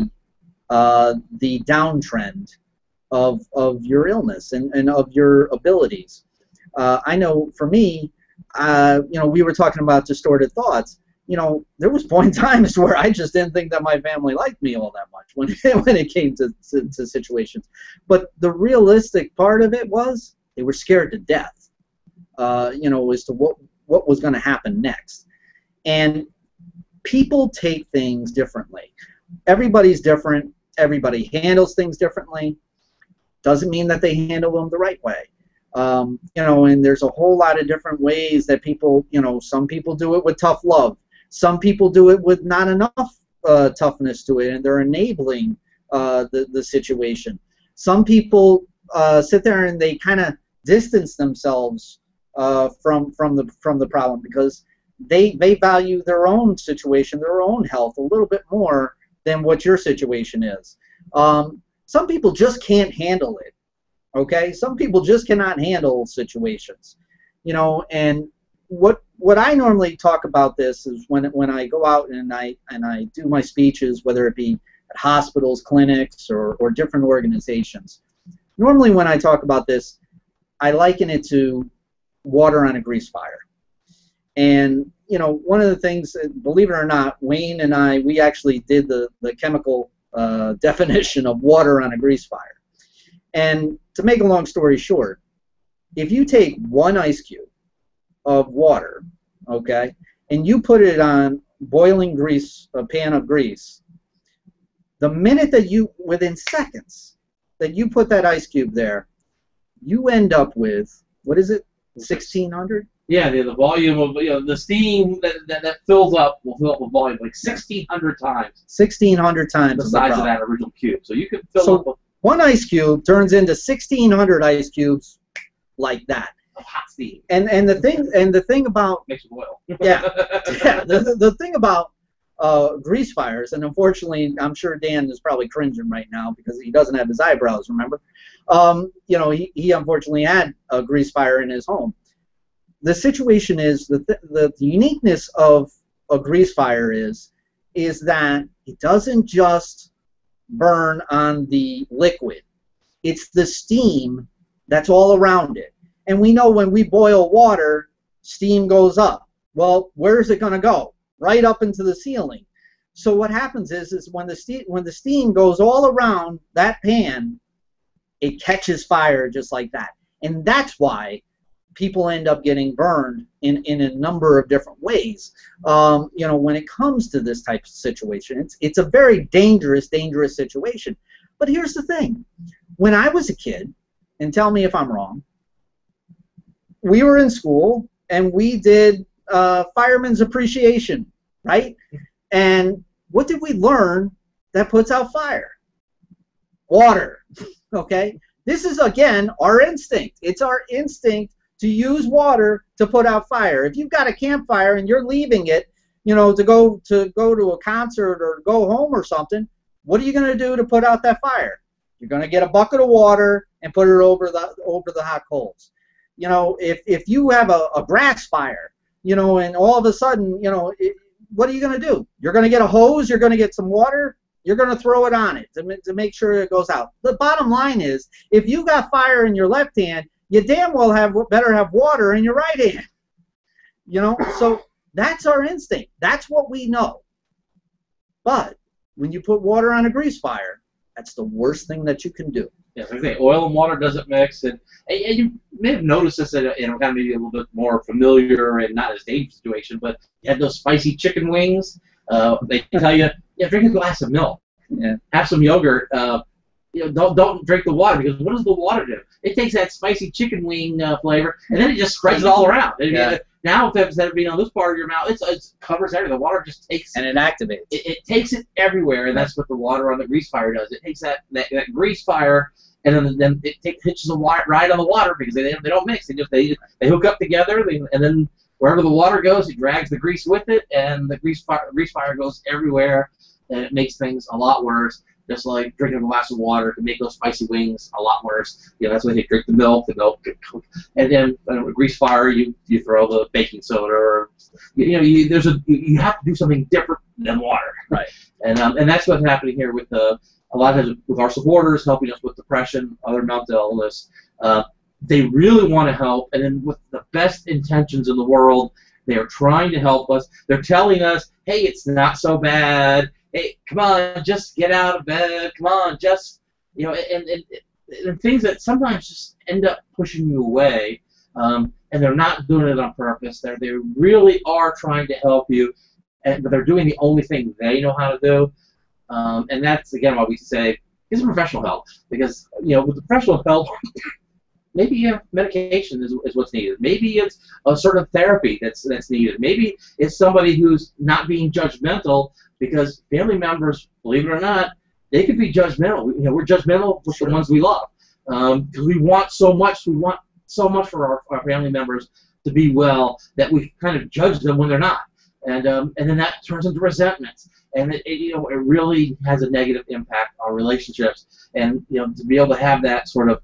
the downtrend of your illness and of your abilities. I know for me, we were talking about distorted thoughts. There was point in times where I just didn't think that my family liked me all that much when it came to situations. But the realistic part of it was they were scared to death, as to what was going to happen next. And people take things differently. Everybody's different. Everybody handles things differently. Doesn't mean that they handle them the right way. And there's a whole lot of different ways that people, some people do it with tough love. Some people do it with not enough toughness to it, and they're enabling the situation. Some people sit there and they kind of distance themselves from the problem because they value their own situation, their own health a little bit more than what your situation is. Some people just can't handle it. Okay, some people just cannot handle situations, and what I normally talk about this is when I go out and I do my speeches, whether it be at hospitals, clinics, or different organizations. Normally when I talk about this, I liken it to water on a grease fire. And one of the things, believe it or not, Wayne and I, we actually did the chemical definition of water on a grease fire. And to make a long story short, if you take one ice cube of water, okay, and you put it on boiling grease, a pan of grease, the minute that within seconds that you put that ice cube there, you end up with, what is it, 1,600? Yeah, the volume of the steam that fills up will fill up with volume like 1,600 times. 1,600 times the size of that original cube. So you can fill up with one ice cube turns into 1,600 ice cubes like that. Hot steam. And the thing about makes it boil. The thing about grease fires, and unfortunately, I'm sure Dan is probably cringing right now because he doesn't have his eyebrows. Remember, he unfortunately had a grease fire in his home. The situation is the uniqueness of a grease fire is that it doesn't just burn on the liquid. It's the steam that's all around it. And we know when we boil water, steam goes up. Well, where is it going to go? Right up into the ceiling. So what happens is when the steam goes all around that pan, it catches fire just like that. And that's why people end up getting burned in a number of different ways. When it comes to this type of situation, it's a very dangerous situation. But here's the thing. When I was a kid, and tell me if I'm wrong, we were in school and we did fireman's appreciation, right? And what did we learn that puts out fire? Water, okay? This is, again, our instinct. It's our instinct to use water to put out fire. If you've got a campfire and you're leaving it, to go to a concert or go home or something, what are you going to do to put out that fire? You're going to get a bucket of water and put it over the hot coals. If you have a grass fire, and all of a sudden, what are you going to do? You're going to get a hose, you're going to get some water, you're going to throw it on it to make sure it goes out. The bottom line is, if you got fire in your left hand, you damn well better have water in your right hand. So that's our instinct. That's what we know. But when you put water on a grease fire, that's the worst thing that you can do. Yeah, like I say, oil and water doesn't mix, and you may have noticed this in kind of maybe a little bit more familiar and not as dangerous situation, but you have those spicy chicken wings. They tell you, drink a glass of milk, have some yogurt. Don't drink the water, because what does the water do? It takes that spicy chicken wing flavor, and then it just spreads it all around. Now, instead of being on this part of your mouth, it covers everything. The water just takes and it activates. It takes it everywhere, and that's what the water on the grease fire does. It takes that grease fire, and then it hitches the right on the water, because they don't mix. They hook up together, and then wherever the water goes, it drags the grease with it, and the grease fire goes everywhere. and it makes things a lot worse. Just like drinking a glass of water can make those spicy wings a lot worse. That's why they drink the milk, and then a grease fire, you throw the baking soda, or you have to do something different than water. Right. And that's what's happening here with a lot of times with our supporters, helping us with depression, other mental illness. They really want to help, and then with the best intentions in the world, they are trying to help us. They're telling us, hey, it's not so bad. Hey, come on, just get out of bed. Come on, just, and things that sometimes just end up pushing you away, and they're not doing it on purpose. They really are trying to help you, but they're doing the only thing they know how to do. And that's, again, why we say, get some professional help. Because, with the professional help, maybe medication is what's needed. Maybe it's a sort of therapy that's needed. Maybe it's somebody who's not being judgmental, because family members, believe it or not, they could be judgmental. We're judgmental with the ones we love, because we want so much. We want so much for our family members to be well that we kind of judge them when they're not, and then that turns into resentment, and it really has a negative impact on relationships. And to be able to have that sort of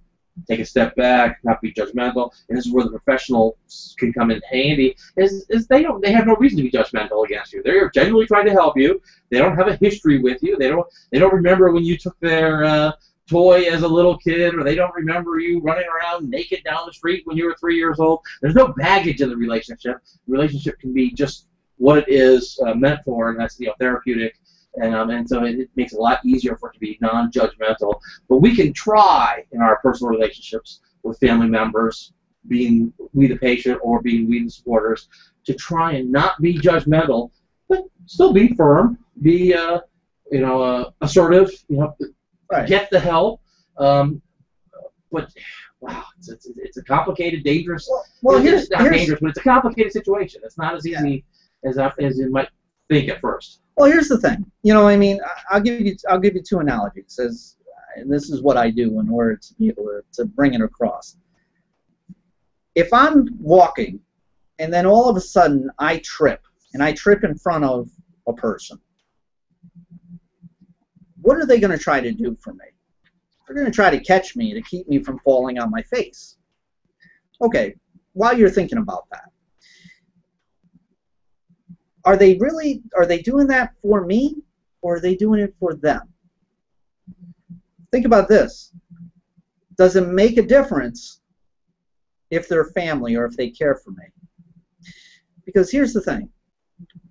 take a step back, not be judgmental, and this is where the professionals can come in handy. Is they have no reason to be judgmental against you. They're genuinely trying to help you. They don't have a history with you. They don't remember when you took their toy as a little kid, or they don't remember you running around naked down the street when you were 3 years old. There's no baggage in the relationship. The relationship can be just what it is meant for, and that's therapeutic. And so it makes it a lot easier for it to be non-judgmental. But we can try in our personal relationships with family members, being we the patient or being we the supporters, to try and not be judgmental, but still be firm, be assertive, right. Get the help. But wow, it's a complicated, dangerous. Well, it's not dangerous, but it's a complicated situation. It's not as easy as you might think at first. Well, here's the thing. I'll give you two analogies, and this is what I do in order to be able to bring it across. If I'm walking, and then all of a sudden I trip, and I trip in front of a person, what are they going to try to do for me? They're going to try to catch me to keep me from falling on my face. Okay, while you're thinking about that, are they doing that for me, or are they doing it for them? Think about this. Does it make a difference if they're family or if they care for me? Because here's the thing.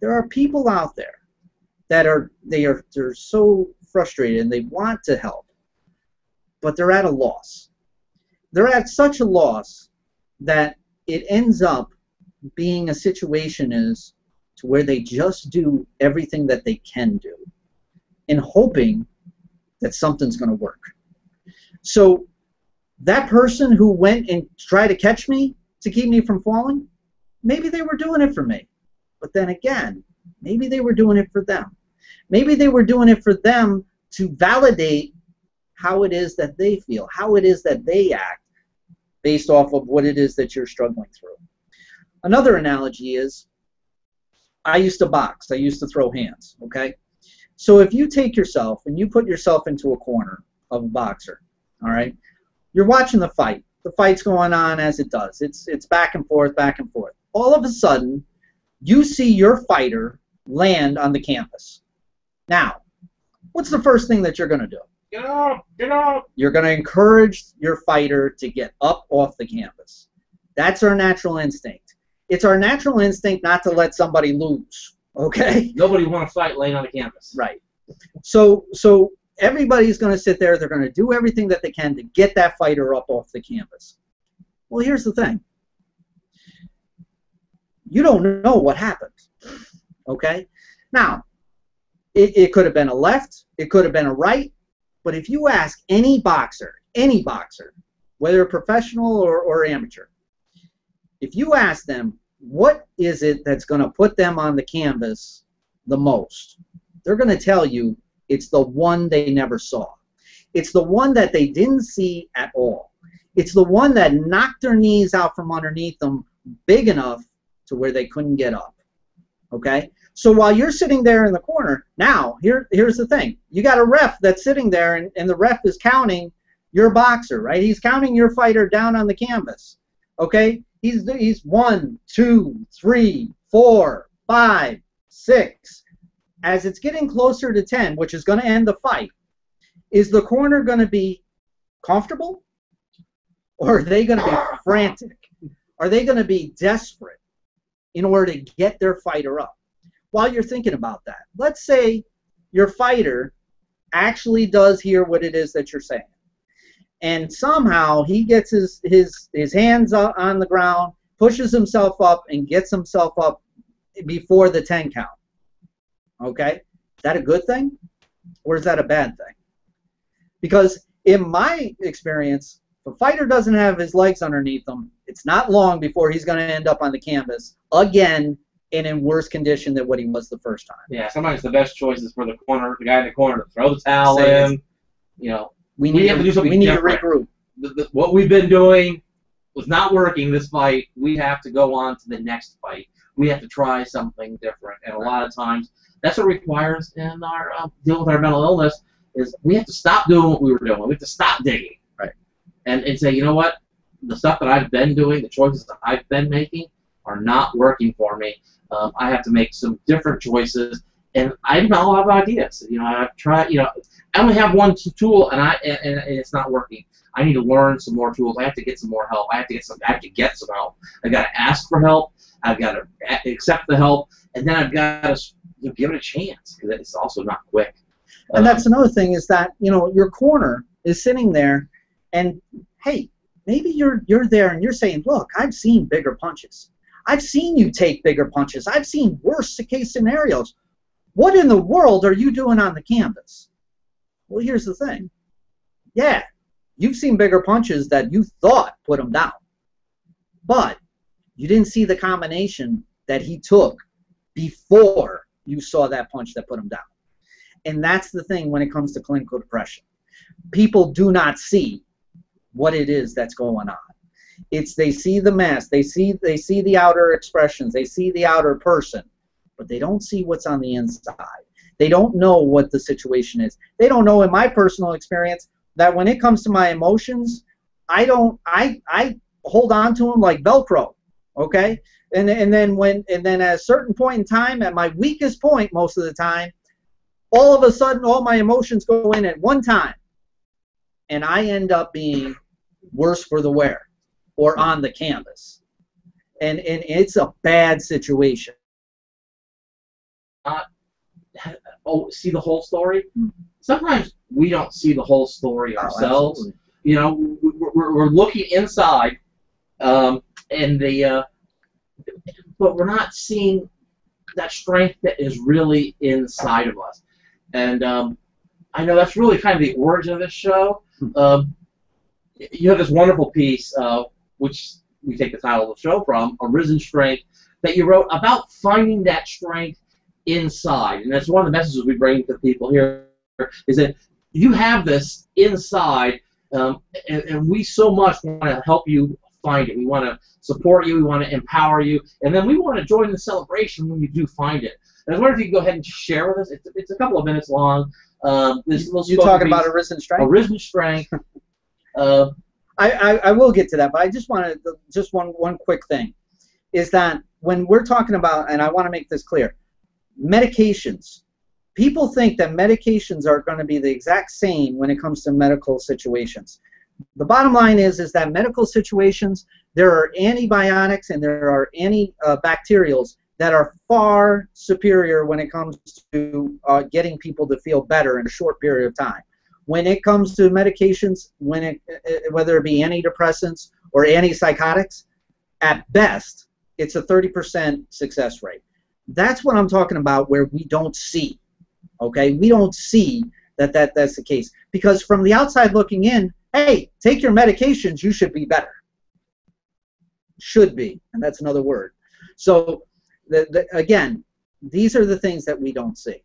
There are people out there that they're so frustrated and they want to help, but they're at a loss. They're at such a loss that it ends up being a situation to where they just do everything that they can do in hoping that something's going to work. So that person who went and tried to catch me to keep me from falling, maybe they were doing it for me. But then again, maybe they were doing it for them. Maybe they were doing it for them to validate how it is that they feel, how it is that they act based off of what it is that you're struggling through. Another analogy is, I used to box. I used to throw hands, okay? So if you take yourself and you put yourself into a corner of a boxer, all right? You're watching the fight. The fight's going on as it does. It's back and forth, back and forth. All of a sudden, you see your fighter land on the canvas. Now, what's the first thing that you're going to do? Get up! Get up! You're going to encourage your fighter to get up off the canvas. That's our natural instinct. It's our natural instinct not to let somebody lose, okay? Nobody want to fight laying on the canvas. Right. So everybody's going to sit there. They're going to do everything that they can to get that fighter up off the canvas. Well, here's the thing. You don't know what happened, okay? Now, it could have been a left. It could have been a right. But if you ask any boxer, whether professional or amateur, if you ask them, what is it that's going to put them on the canvas the most, they're going to tell you it's the one they never saw. It's the one that they didn't see at all. It's the one that knocked their knees out from underneath them big enough to where they couldn't get up. Okay? So while you're sitting there in the corner, now here's the thing. You got a ref that's sitting there, and the ref is counting your boxer, right? He's counting your fighter down on the canvas. Okay? He's 1, 2, 3, 4, 5, 6. As it's getting closer to 10, which is going to end the fight, is the corner going to be comfortable? Or are they going to be frantic? Are they going to be desperate in order to get their fighter up? While you're thinking about that, let's say your fighter actually does hear what it is that you're saying. And somehow he gets his hands on the ground, pushes himself up, and gets himself up before the 10 count. Okay? Is that a good thing? Or is that a bad thing? Because in my experience, if a fighter doesn't have his legs underneath him, it's not long before he's going to end up on the canvas again and in worse condition than what he was the first time. Yeah, sometimes the best choice is for the guy in the corner to throw the towel in. You know, we have to do something different. We need to regroup. What we've been doing was not working this fight. We have to go on to the next fight. We have to try something different. And a lot of times, that's what requires in our dealing with our mental illness is we have to stop doing what we were doing. We have to stop digging. Right. And say, you know what? The stuff that I've been doing, the choices that I've been making are not working for me. I have to make some different choices. And I have a lot of ideas. You know, I've tried, you know, I only have one tool and it's not working. I need to learn some more tools. I have to get some more help. I have to get some help. I've got to ask for help. I've got to accept the help, and then I've got to give it a chance because it's also not quick. And that's another thing is that, you know, your corner is sitting there, and hey, maybe you're there and you're saying, look, I've seen bigger punches. I've seen you take bigger punches. I've seen worse case scenarios. What in the world are you doing on the canvas? Well, here's the thing. Yeah, you've seen bigger punches that you thought put him down, but you didn't see the combination that he took before you saw that punch that put him down. And that's the thing when it comes to clinical depression. People do not see what it is that's going on. It's they see the mask, they see the outer expressions, they see the outer person, but they don't see what's on the inside. They don't know what the situation is. They don't know, in my personal experience, that when it comes to my emotions, I hold on to them like Velcro. Okay, and then at a certain point in time, at my weakest point, most of the time, all of a sudden, all my emotions go in at one time, and I end up being worse for the wear, or on the canvas, and it's a bad situation. See the whole story. Sometimes we don't see the whole story ourselves. Absolutely. You know, we're looking inside. But we're not seeing that strength that is really inside of us. And I know that's really kind of the origin of this show. You have this wonderful piece, which we take the title of the show from, Arisen Strength, that you wrote about finding that strength inside. And that's one of the messages we bring to people here, is that you have this inside, and we so much want to help you find it. We want to support you. We want to empower you. And then we want to join the celebration when you do find it. And I was wondering if you could go ahead and share with us. It's a couple of minutes long. You're talking about Arisen Strength? Arisen Strength. I will get to that, but I just wanted just one quick thing, is that when we're talking about, and I want to make this clear, medications. People think that medications are going to be the exact same when it comes to medical situations. The bottom line is that medical situations, there are antibiotics and there are antibacterials that are far superior when it comes to getting people to feel better in a short period of time. When it comes to medications, whether it be antidepressants or antipsychotics, at best, it's a 30% success rate. That's what I'm talking about, where we don't see. Okay, we don't see that's the case, because from the outside looking in, hey, take your medications, you should be better. Should be, and that's another word. So, again, these are the things that we don't see.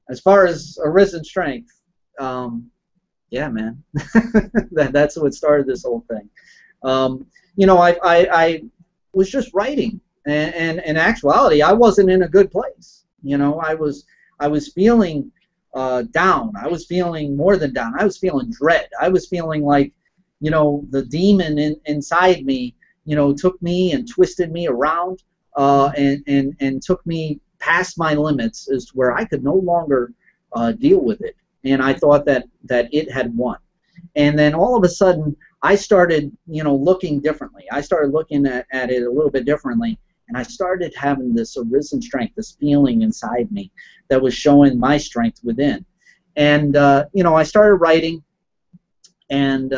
As far as Arisen Strength, yeah, man, that's what started this whole thing. You know, I was just writing, and in actuality, I wasn't in a good place. You know, I was feeling down. I was feeling more than down. I was feeling dread. I was feeling like, you know, the demon inside me, you know, took me and twisted me around and took me past my limits as to where I could no longer deal with it. And I thought that it had won. And then all of a sudden, I started, you know, looking differently. I started looking at it a little bit differently. And I started having this arisen strength, this feeling inside me that was showing my strength within. And, you know, I started writing, and,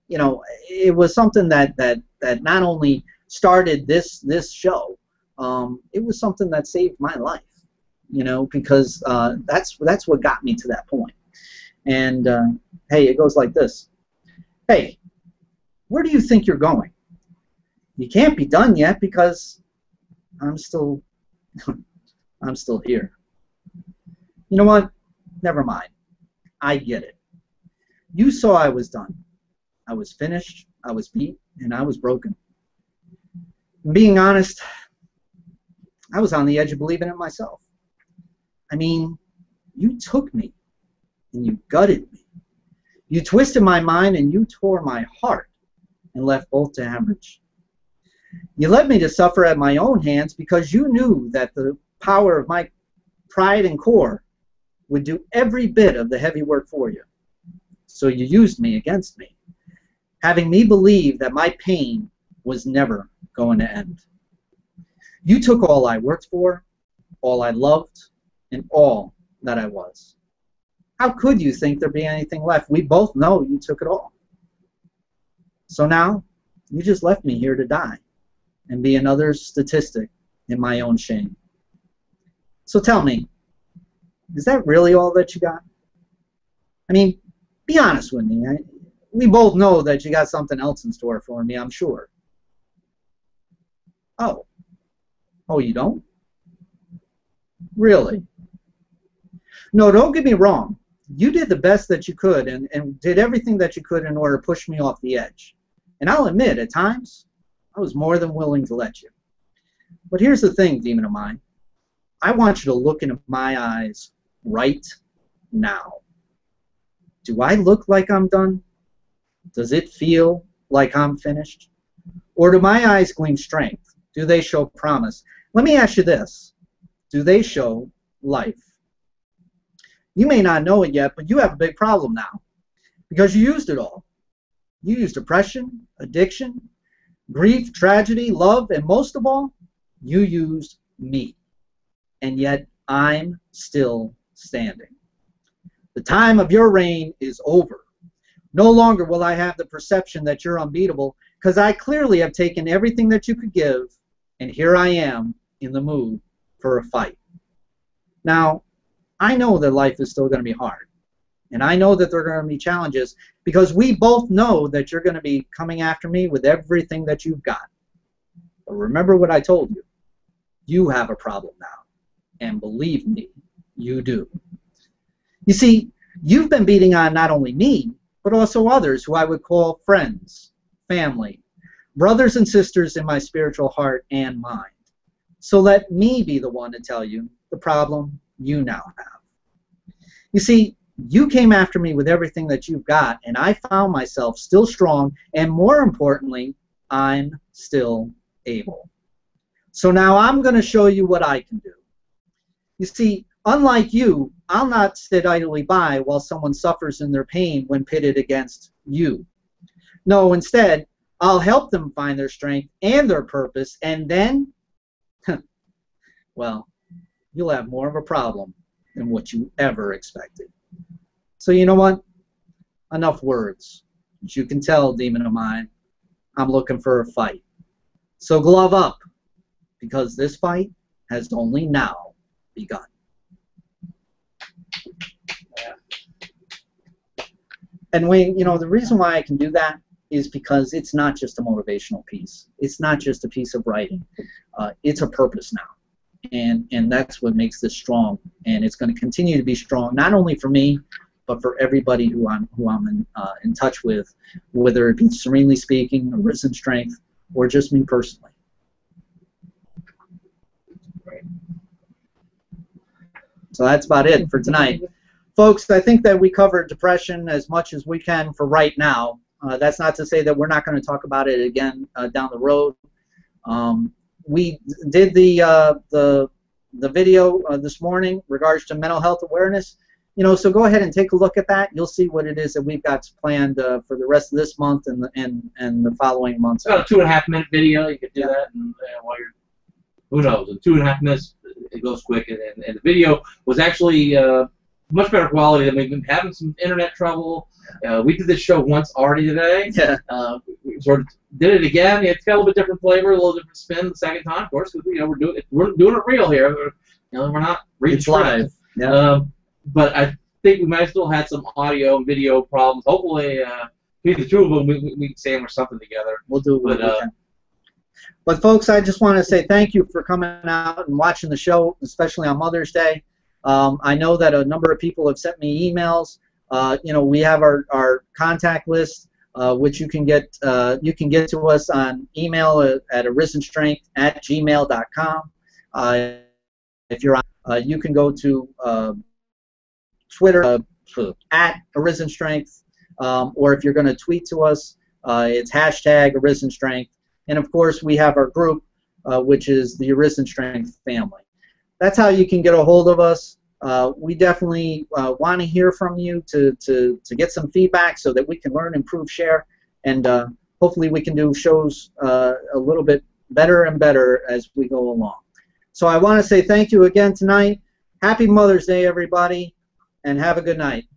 you know, it was something that not only started this show, it was something that saved my life, you know, because that's what got me to that point. And, hey, it goes like this. Hey, where do you think you're going? You can't be done yet because I'm still here. You know what? Never mind. I get it. You saw I was done. I was finished, I was beat, and I was broken. Being honest, I was on the edge of believing it myself. I mean, you took me and you gutted me. You twisted my mind and you tore my heart and left both to hemorrhage. You led me to suffer at my own hands because you knew that the power of my pride and core would do every bit of the heavy work for you. So you used me against me, having me believe that my pain was never going to end. You took all I worked for, all I loved, and all that I was. How could you think there'd be anything left? We both know you took it all. So now, you just left me here to die and be another statistic in my own shame. So tell me, is that really all that you got? I mean, be honest with me. We both know that you got something else in store for me, I'm sure. Oh. Oh, you don't? Really? No, don't get me wrong. You did the best that you could and did everything that you could in order to push me off the edge. And I'll admit, at times, I was more than willing to let you. But here's the thing, demon of mine. I want you to look into my eyes right now. Do I look like I'm done? Does it feel like I'm finished? Or do my eyes gleam strength? Do they show promise? Let me ask you this. Do they show life? You may not know it yet, but you have a big problem now because you used it all. You used depression, addiction, grief, tragedy, love, and most of all, you used me. And yet, I'm still standing. The time of your reign is over. No longer will I have the perception that you're unbeatable because I clearly have taken everything that you could give, and here I am in the mood for a fight. Now, I know that life is still going to be hard, and I know that there are going to be challenges because we both know that you're going to be coming after me with everything that you've got. But remember what I told you. You have a problem now, and believe me, you do. You see, you've been beating on not only me, but also others who I would call friends, family, brothers and sisters in my spiritual heart and mind. So let me be the one to tell you the problem you now have. You see, you came after me with everything that you've got, and I found myself still strong, and more importantly, I'm still able. So now I'm going to show you what I can do. You see, unlike you, I'll not sit idly by while someone suffers in their pain when pitted against you. No, instead, I'll help them find their strength and their purpose, and then, well, you'll have more of a problem than what you ever expected. So you know what? Enough words. As you can tell, demon of mine, I'm looking for a fight. So glove up, because this fight has only now begun. And when, you know, the reason why I can do that is because it's not just a motivational piece. It's not just a piece of writing. It's a purpose now. And that's what makes this strong. And it's going to continue to be strong, not only for me, but for everybody who I'm in touch with, whether it be Serenely Speaking, Arisen Strength, or just me personally. So that's about it for tonight. Folks, I think that we covered depression as much as we can for right now. That's not to say that we're not going to talk about it again down the road. We did the video this morning in regards to mental health awareness. You know, so go ahead and take a look at that. You'll see what it is that we've got planned for the rest of this month and the following months. It's about a 2.5-minute video. You could do that, and while you're, who knows, in 2.5 minutes it goes quick. And the video was actually much better quality than we've been having some internet trouble. We did this show once already today. Yeah. We sort of did it again. It's got a little bit different flavor, a little different spin the second time, of course, because we're doing it real here. We're not reading It's live. Yeah. But I think we might have still had some audio and video problems. Hopefully, between the two of them, we can sandwich something together. We'll do what we can. But folks, I just want to say thank you for coming out and watching the show, especially on Mother's Day. I know that a number of people have sent me emails. You know, we have our contact list, which you can get to us on email at arisenstrength@gmail.com. If you're on, you can go to Twitter at Arisen Strength, or if you're going to tweet to us, it's #Arisen Strength. And of course, we have our group, which is the Arisen Strength family. That's how you can get a hold of us. We definitely want to hear from you to get some feedback so that we can learn, improve, share, and hopefully we can do shows a little bit better and better as we go along. So I want to say thank you again tonight. Happy Mother's Day, everybody, and have a good night.